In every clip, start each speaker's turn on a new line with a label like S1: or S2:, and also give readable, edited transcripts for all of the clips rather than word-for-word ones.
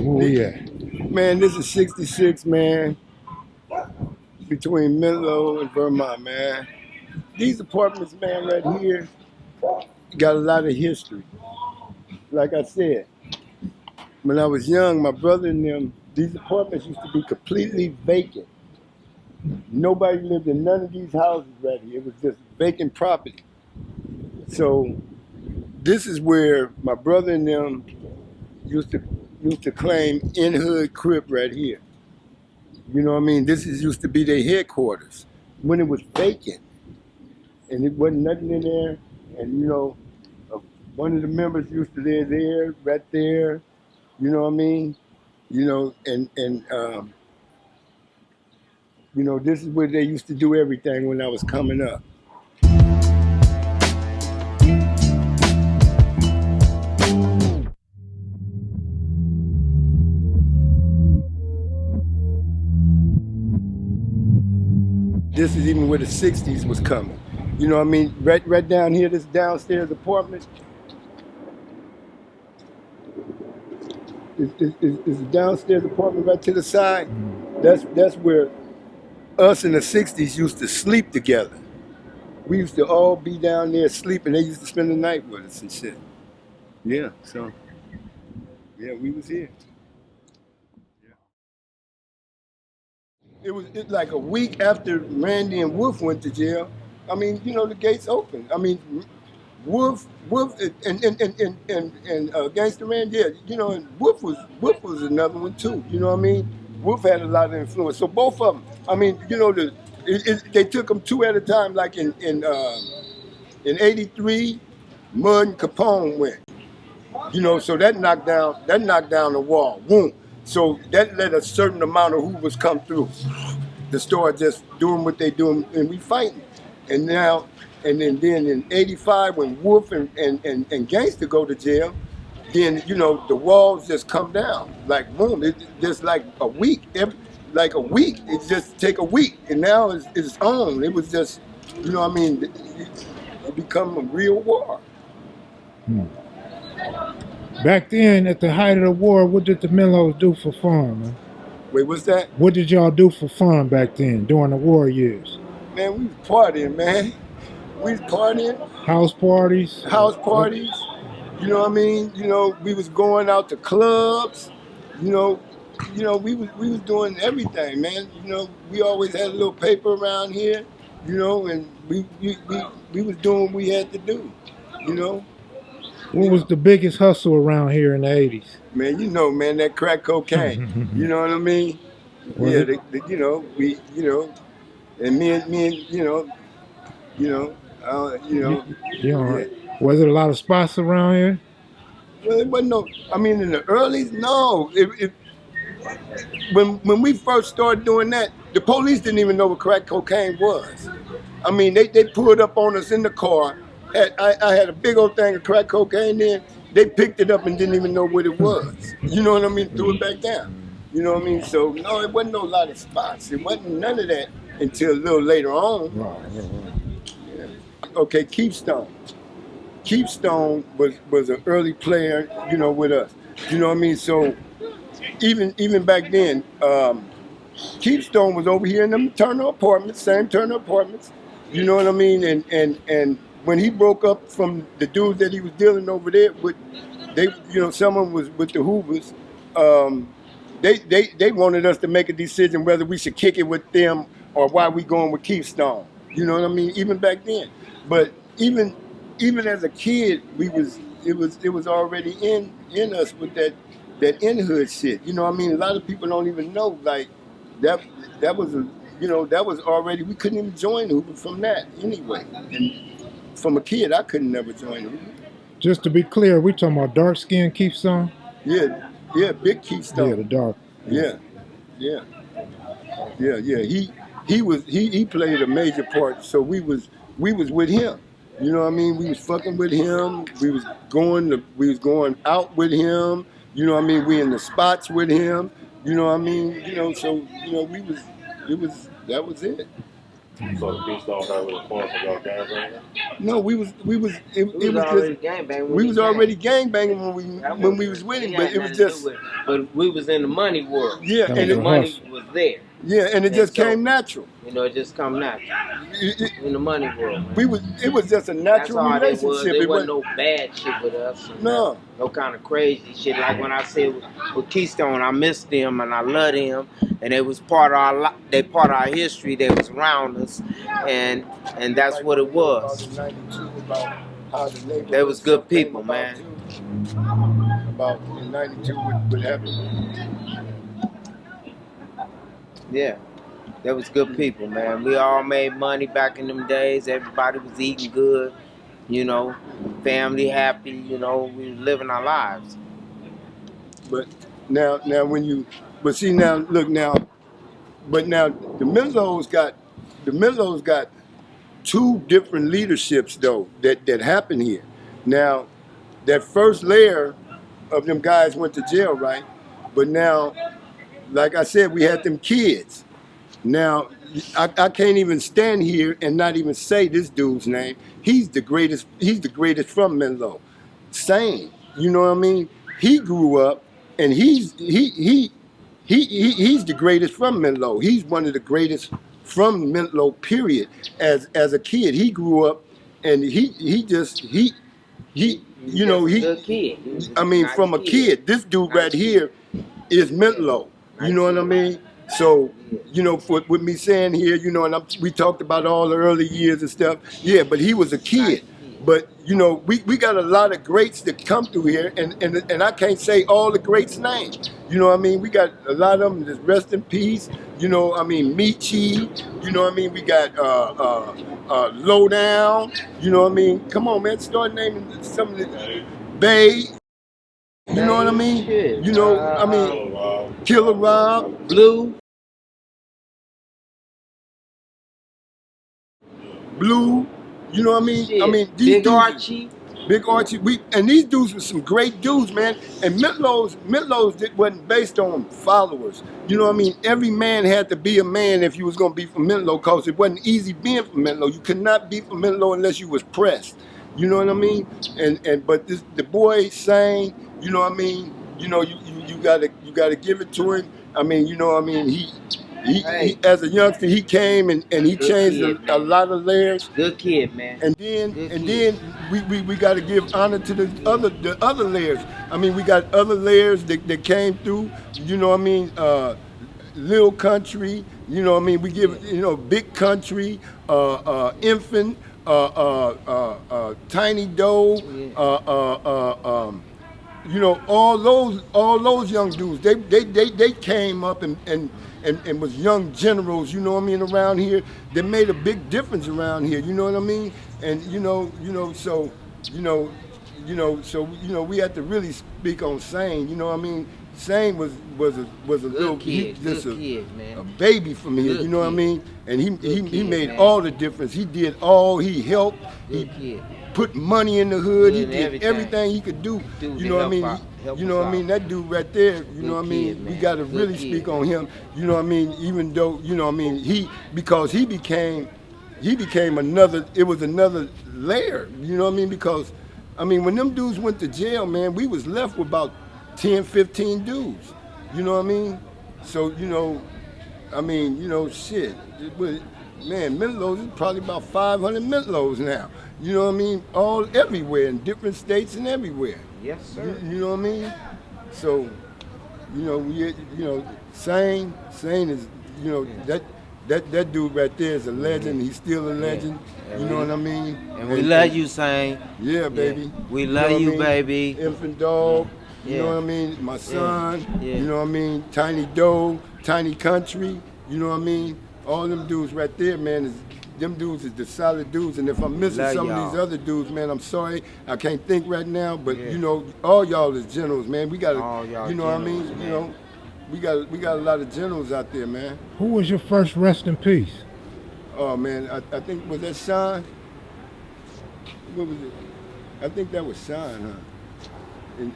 S1: Where we at?
S2: Man, this is 66, man, between Menlo and Vermont, man. These apartments, man, right here, got a lot of history. Like I said, when I was young, my brother and them, these apartments used to be completely vacant. Nobody lived in none of these houses right here. It was just vacant property. So this is where my brother and them used to claim Neighborhood Crip right here. You know what I mean? This used to be their headquarters when it was vacant, and it wasn't nothing in there. And you know, one of the members used to live there, right there. You know what I mean? You know, and you know, this is where they used to do everything when I was coming up. This is even where the 60s was coming. You know what I mean? Right down here, this downstairs apartment. Is the downstairs apartment right to the side. That's where us in the 60s used to sleep together. We used to all be down there sleeping. They used to spend the night with us and shit. Yeah, so, yeah, we was here. It was like a week after Randy and Wolf went to jail. I mean, you know, the gates opened. I mean, Wolf and Gangster Man, yeah, you know, and Wolf was another one too. You know what I mean? Wolf had a lot of influence. So both of them. I mean, you know, they took them two at a time. Like in '83, Mud and Capone went. You know, so that knocked down the wall. Boom. So that let a certain amount of Hoovers come through. The store just doing what they doing, and we fighting. And now, and then in '85, when Wolf and Gangster go to jail, then, you know, the walls just come down. Like, boom, just like a week. It just take a week. And now it's on. It was just, you know what I mean, it become a real war.
S1: Back then, at the height of the war, what did the Menlos do for fun, man?
S2: Wait, what's that?
S1: What did y'all do for fun back then, during the war years?
S2: Man, we was partying, man. We was partying.
S1: House parties?
S2: House parties. You know what I mean? You know, we was going out to clubs. You know, we was doing everything, man. You know, we always had a little paper around here. You know, and we was doing what we had to do. You know.
S1: What was the biggest hustle around here in the '80s?
S2: Man, you know, man, that crack cocaine. You know what I mean? Yeah, you know, and me and you know. Yeah.
S1: Was it a lot of spots around here?
S2: Well, it wasn't no. I mean, in the early, no. When we first started doing that, the police didn't even know what crack cocaine was. I mean, they pulled up on us in the car. I had a big old thing of crack cocaine there. They picked it up and didn't even know what it was. You know what I mean? Threw it back down. You know what I mean? So, no, it wasn't no lot of spots. It wasn't none of that until a little later on. Yeah. Okay, Keystone. Keystone was an early player, you know, with us. You know what I mean? So, even back then, Keystone was over here in them Turner apartments, same Turner apartments. You know what I mean? And when he broke up from the dudes that he was dealing over there with, someone was with the Hoovers. They wanted us to make a decision whether we should kick it with them or why we going with Keystone. You know what I mean? Even back then, but even as a kid, it was already in us with that in-hood shit. You know what I mean? A lot of people don't even know like that was already, we couldn't even join Hoover from that anyway. And from a kid, I couldn't never join Hoover.
S1: Just to be clear, we talking about dark-skinned Keystone?
S2: Yeah, big Keystone.
S1: Yeah, the dark.
S2: Yeah. He played a major part, so we was with him. You know what I mean? We was fucking with him. We was going out with him. You know what I mean? We in the spots with him. You know what I mean? You know, so you know, that was it.
S3: So the Keystone never influenced y'all gang banging?
S2: No, it was
S4: already
S2: just
S4: gangbanging.
S2: we was already gangbanging when we was winning, but it was just
S4: But we was in the money world.
S2: yeah,
S1: That
S2: and
S1: was
S4: The
S1: a
S4: money
S1: hustle.
S4: was there.
S2: yeah, and it
S4: And
S2: just
S4: so,
S2: came natural.
S4: you know, it just come natural in the money world, man.
S2: It was just a
S4: That's
S2: natural
S4: all it was.
S2: relationship.
S4: There wasn't no bad shit with us.
S2: No.
S4: No kind of crazy shit. Like when I said with Keystone, I missed them and I loved them, and they was part of our history. They was around us, and that's what it was. They was good people, man.
S2: About in '92 what happened.
S4: Yeah. They was good people, man. We all made money back in them days. Everybody was eating good, you know, family happy, you know, we was living our lives.
S2: But now when you, but see now, look now, but now the Menlo's got two different leaderships though that happened here. Now that first layer of them guys went to jail, right? But now, like I said, we had them kids. Now, I can't even stand here and not even say this dude's name. He's the greatest. He's the greatest from Menlo. Sane. You know what I mean? He grew up, and he's the greatest from Menlo. He's one of the greatest from Menlo. Period. As a kid, he grew up, and he you know he.
S4: Good kid.
S2: I mean, from a kid, this dude right here is Menlo. You know what I mean? So, you know, with me saying here, you know, and we talked about all the early years and stuff. Yeah, but he was a kid. But, you know, we got a lot of greats that come through here, and I can't say all the greats' names. You know what I mean? We got a lot of them that rest in peace. You know, I mean, Michi. You know what I mean? We got Lowdown. You know what I mean? Come on, man. Start naming some of the Bay. You know what I mean? You know, I mean, Killer Rob,
S4: Blue.
S2: Blue. You know what I mean?
S4: Shit.
S2: I mean, these
S4: Big
S2: dudes,
S4: Archie.
S2: Big Archie. And these dudes were some great dudes, man. And Menlo's wasn't based on followers. You know what I mean? Every man had to be a man if you was gonna be from Menlo, cause it wasn't easy being from Menlo. You could not be from Menlo unless you was pressed. You know what I mean? But the boy sang. You know what I mean? You know, you gotta give it to him. I mean, you know what I mean? He as a youngster, he came and he changed a lot of layers.
S4: Good kid, man.
S2: And then we got to give honor to the other layers. I mean, we got other layers that came through. You know what I mean? Little Country. You know what I mean? We give Big Country, Infant, Tiny Doe. You know, all those young dudes, they came up and was young generals, you know what I mean, around here. They made a big difference around here, you know what I mean? And so we had to really speak on Sane, you know what I mean? Sane was a little
S4: kid,
S2: a baby from here, you know what I mean? And he made
S4: man.
S2: all the difference. He did all, he helped. He put money in the hood. He did everything he could do. You know what I mean? You know what I mean? That dude right there, you know what I mean? We got to really speak on him. You know what I mean? Even though, you know what I mean, because he became another, it was another layer, you know what I mean? Because, I mean, when them dudes went to jail, man, we was left with about 10, 15 dudes. You know what I mean? So, you know, I mean, you know, shit. Man, Menlo's is probably about 500 Menlo's now. You know what I mean? All everywhere in different states and everywhere.
S4: Yes, sir.
S2: You know what I mean? So, Sane is, you know, that dude right there is a legend. He's still a legend.
S4: Yeah.
S2: You know what I mean?
S4: And we love you, Sane.
S2: Yeah, baby.
S4: Yeah. We love you,
S2: I mean?
S4: baby.
S2: Infant Dog. You know what I mean? My son. You know what I mean? Tiny Doe, Tiny Country. You know what I mean? All them dudes right there, man, them dudes is the solid dudes. And if I'm missing some of these other dudes, man, I'm sorry. I can't think right now. But you know, all y'all is generals, man. We gotta, you know what I mean? Man. You know, we got a lot of generals out there, man.
S1: Who was your first rest in peace?
S2: Oh man, I think was that Sean? What was it? I think that was Sean, huh? And,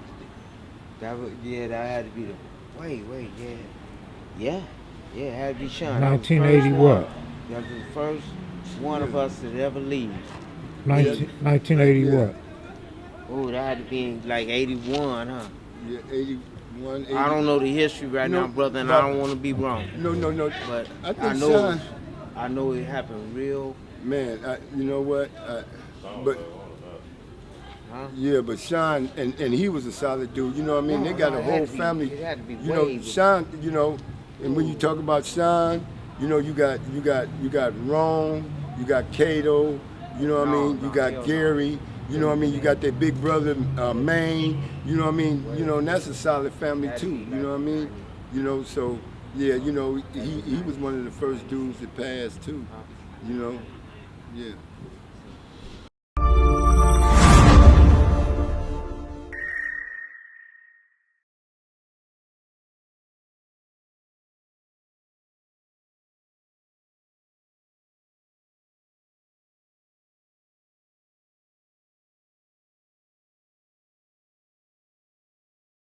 S4: that had to be the. Wait, yeah, it had to be Sean.
S1: 1980 what?
S4: That was the first one of us that ever leave.
S1: 1980
S2: Yeah.
S1: what?
S4: Oh, that had to be like 81, huh?
S2: Yeah, 81, 80.
S4: I don't know the history right
S2: No,
S4: now, brother, and
S2: but-
S4: I don't want to be wrong.
S2: No,
S4: But
S2: I
S4: I
S2: think
S4: know,
S2: Sean,
S4: I know it happened real.
S2: man, you know what? But
S4: Huh?
S2: yeah, but Sean and he was a solid dude. You know what I mean?
S4: No,
S2: They got
S4: no,
S2: a
S4: it had
S2: whole
S4: to be-
S2: family.
S4: it had to be
S2: You know,
S4: way before.
S2: Sean. You know, and when you talk about Sean, you know, you got Ron, you got Cato. You know what I
S4: No,
S2: mean? You
S4: no,
S2: got
S4: hell no.
S2: Gary. You know what I mean? You got that big brother Maine. You know what I mean? You know, and that's a solid family too. You know what I mean? You know, so yeah, you know, he was one of the first dudes that passed too. You know, yeah.